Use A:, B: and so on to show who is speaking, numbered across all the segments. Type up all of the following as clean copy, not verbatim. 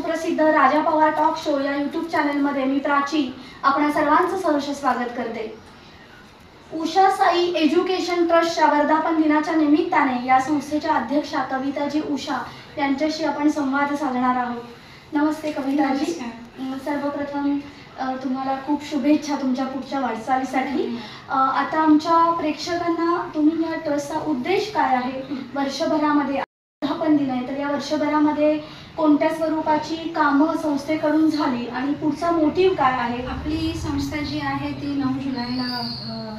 A: सुप्रसिद्ध राजा Pawar talk show या YouTube चॅनलमध्ये मी प्राची आपणा सर्वांचं सहर्ष स्वागत करते। उषा साई एज्युकेशन ट्रस्टच्या वर्धापन दिनाच्या निमित्ताने या संस्थेच्या अध्यक्षा कविताजी उषा यांच्याशी आपण संवाद साधणार आहोत। नमस्ते कविताजी। सर्वप्रथम तुम्हाला खूप शुभेच्छा तुमच्या पुढच्या वाटचालीसाठी। आता आमच्या प्रेक्षकांना तुम्ही या ट्रस्टचा उद्देश काय आहे, वर्षभरामध्ये वर्धापन दिन आहे तर या वर्षभरामध्ये कोणत्या स्वरूपाची कामं संस्थेकडून झाली आणि पुढचा मोटिव्ह काय आहे?
B: आपली संस्था जी आहे ती 9 जुलैला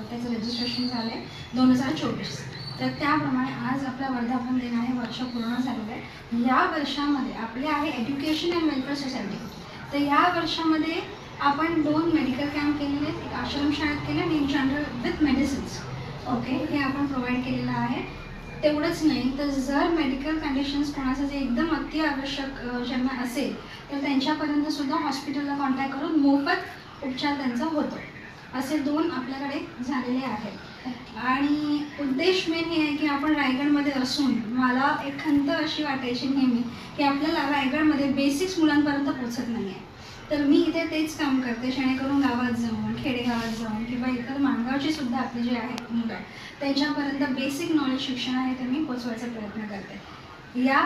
B: त्याचं रजिस्ट्रेशन झालं आहे 2024। तर त्याप्रमाणे आज आपला वर्धापन दिन आहे, वर्ष पूर्ण झालेलं आहे। या वर्षामध्ये आपले आहे एज्युकेशन अँड वेलफेअर सोसायटी। तर या वर्षामध्ये आपण 2 मेडिकल कॅम्प केलेले आहेत, एक आश्रमशाळेत केले आणि in general with medicines okay हे आपण प्रोव्हाइड केलेलं आहे। तेवढंच नाही तर जर मेडिकल कंडिशन्स कोणाचं जे एकदम अति आवश्यक ज्यांना असेल तर त्यांच्यापर्यंत सुद्धा हॉस्पिटलला कॉन्टॅक्ट करून मोफत उपचार त्यांचा होतो। असे 2 आपल्याकडे झालेले आहेत। आणि उद्देश मेन हे आहे की आपण रायगडमध्ये असून मला एक खंत अशी वाटायची नेहमी की आपल्याला रायगडमध्ये बेसिक्स मुलांपर्यंत पोचत नाही आहे। तर मी इथे तेच काम करते, जेणेकरून गावात जाऊन खेडेगावात जाऊन किंवा इतर माणगावची सुद्धा आपली जे आहेत मुलं त्यांच्यापर्यंत बेसिक नॉलेज शिक्षण आहे ते मी पोचवायचा प्रयत्न करते। या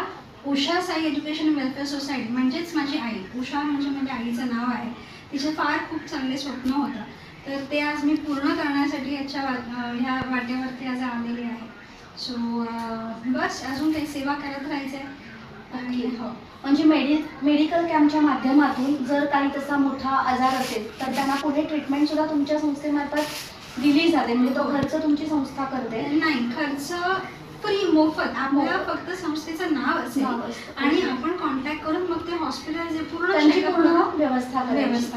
B: Usha Sai education welfare society म्हणजेच माझी आई, उषा म्हणजे माझ्या आईचं नाव आहे। तिचे फार खूप चांगले स्वप्न होतं, तर ते आज मी पूर्ण करण्यासाठी ह्या वाटेवरती आज आलेली आहे। सो बस अजून काही सेवा करत राहायचं आहे। आणि हो
A: म्हणजे मेडिकल कॅम्पच्या माध्यमातून जर काही तसा मोठा आजार असेल तर त्यांना पुढे ट्रीटमेंट सुद्धा तुमच्या संस्थेमार्फत दिली जाते, म्हणजे तो खर्च तुमची संस्था करते?
B: नाही, खर्च फ्री मोफत। आपल्याला फक्त संस्थेचं नाव असेल आणि आपण कॉन्टॅक्ट करून मग ते हॉस्पिटल जे पूर्ण
A: व्यवस्था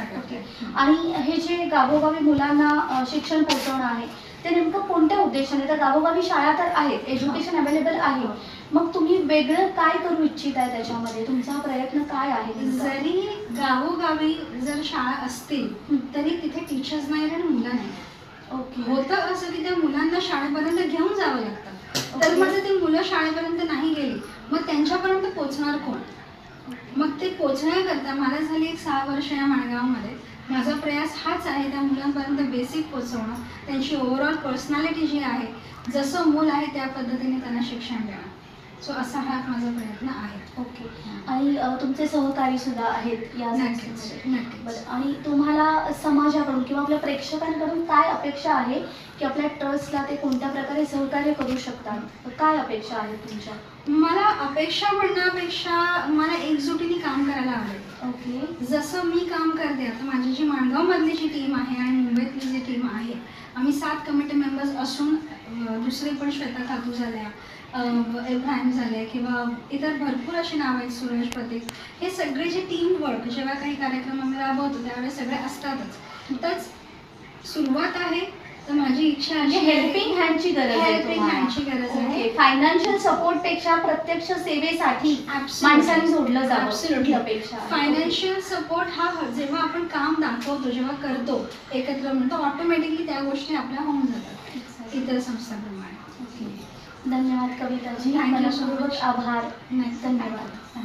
B: करते।
A: आणि हे जे गावोगावी मुलांना शिक्षण पोहोचवणं आहे ते नेमकं कोणत्या उद्देशाने? तर गावोगावी शाळा तर आहेत, एज्युकेशन अवेलेबल आहे, मग तुम्ही वेगळं काय करू इच्छित आहे त्याच्यामध्ये? तुमचा प्रयत्न काय आहे?
B: जरी गावोगावी जर शाळा असतील तरी तिथे टीचर्स नाही आणि मुलं नाही।
A: ओके,
B: होतं असं की त्या मुलांना शाळेपर्यंत घेऊन जावं लागतं, तर मग ते मुलं शाळेपर्यंत नाही गेली मग त्यांच्यापर्यंत पोचणार कोण? मग ते पोचण्याकरता मला झाली एक 6 वर्ष या माणगावमध्ये। माझा प्रयास हाच आहे त्या मुलांपर्यंत बेसिक पोचवणं, त्यांची ओव्हरऑल पर्सनॅलिटी जी आहे, जसं मूल आहे त्या पद्धतीने त्यांना शिक्षण देणं। सो असा हा माझा प्रयत्न आहे।
A: ओके, आणि तुमचे सहकारी सुद्धा आहेत या संस्थेमध्ये। आणि तुम्हाला समाजाकडून किंवा आपल्या प्रेक्षकांकडून काय अपेक्षा आहे की आपल्या ट्रस्टला ते कोणत्या प्रकारे सहकार्य करू शकतात? काय अपेक्षा आहे तुमच्या?
B: मला अपेक्षा म्हणण्यापेक्षा मला एकजुटीने काम करायला आवडेल।
A: ओके,
B: जसं मी काम करते आता माझी जी माणगावमधली जी टीम आहे आणि मुंबईतली जी टीम आहे, आम्ही 7 कमिटी मेंबर्स असून दुसरे पण श्वेता खातू झाल्या, इब्राहिम झाले किंवा इतर भरपूर अशी नावं आहेत, सुरेश प्रतीक, हे सगळे जे टीम वर्क जेव्हा काही कार्यक्रम आम्ही राबवतो त्यावेळेस सगळे असतातच। तर सुरुवात आहे तर माझी इच्छा आहे
A: हेल्पिंग हँडची गरज आहे। फायनान्शियल सपोर्ट पेक्षा प्रत्यक्ष सेवेसाठी माणसांनी जोडलं जावं अपेक्षा।
B: फायनान्शियल सपोर्ट हा जेव्हा आपण काम दाखवतो, जेव्हा करतो एकत्र म्हणतो, ऑटोमॅटिकली त्या गोष्टी आपल्या होऊन जातात इतर संस्थांप्रमाणे।
A: धन्यवाद कविताजी,
B: थँक्यू सो मच।
A: आभार।
B: धन्यवाद।